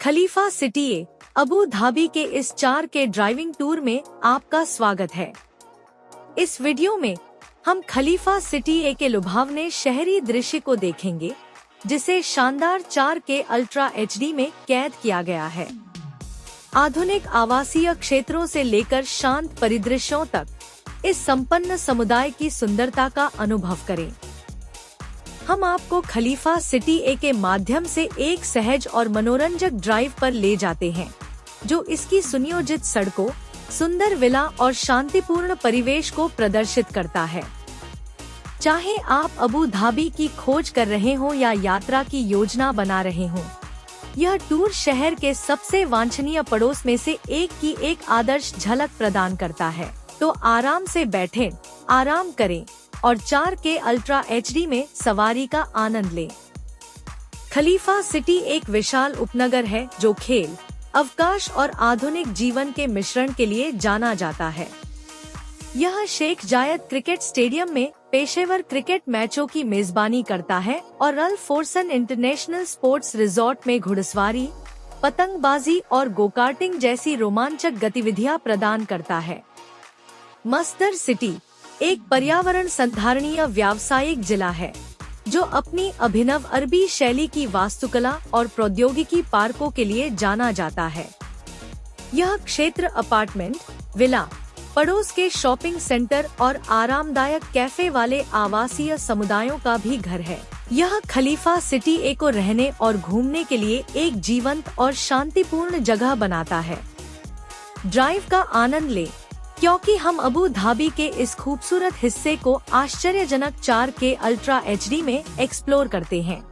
खलीफा city ए Abu Dhabi के इस 4 के ड्राइविंग टूर में आपका स्वागत है। इस वीडियो में हम खलीफा सिटी ए के लुभावने शहरी दृश्य को देखेंगे, जिसे शानदार 4 के अल्ट्रा एचडी में कैद किया गया है। आधुनिक आवासीय क्षेत्रों से लेकर शांत परिदृश्यों तक इस संपन्न समुदाय की सुंदरता का अनुभव करें। हम आपको खलीफा सिटी ए के माध्यम से एक सहज और मनोरंजक ड्राइव पर ले जाते हैं, जो इसकी सुनियोजित सड़कों, सुंदर विला और शांतिपूर्ण परिवेश को प्रदर्शित करता है। चाहे आप अबू धाबी की खोज कर रहे हों या यात्रा की योजना बना रहे हों, यह टूर शहर के सबसे वांछनीय पड़ोस में से एक की एक आदर्श झलक प्रदान करता है। तो आराम से बैठें, आराम करें और 4 के अल्ट्रा एचडी में सवारी का आनंद लें। खलीफा सिटी एक विशाल उपनगर है जो खेल, अवकाश और आधुनिक जीवन के मिश्रण के लिए जाना जाता है। यह शेख जायद क्रिकेट स्टेडियम में पेशेवर क्रिकेट मैचों की मेजबानी करता है और अल फोर्सन इंटरनेशनल स्पोर्ट्स रिजॉर्ट में घुड़सवारी, पतंगबाजी और गो-कार्टिंग जैसी रोमांचक गतिविधियां प्रदान करता है। मस्दर सिटी एक पर्यावरण संधारणीय व्यावसायिक जिला है, जो अपनी अभिनव अरबी शैली की वास्तुकला और प्रौद्योगिकी पार्कों के लिए जाना जाता है। यह क्षेत्र अपार्टमेंट, विला, पड़ोस के शॉपिंग सेंटर और आरामदायक कैफे वाले आवासीय समुदायों का भी घर है। यह खलीफा सिटी ए को रहने और घूमने के लिए एक जीवंत और शांतिपूर्ण जगह बनाता है। ड्राइव का आनंद लें, क्योंकि हम अबू धाबी के इस खूबसूरत हिस्से को आश्चर्यजनक 4 के अल्ट्रा एचडी में एक्सप्लोर करते हैं।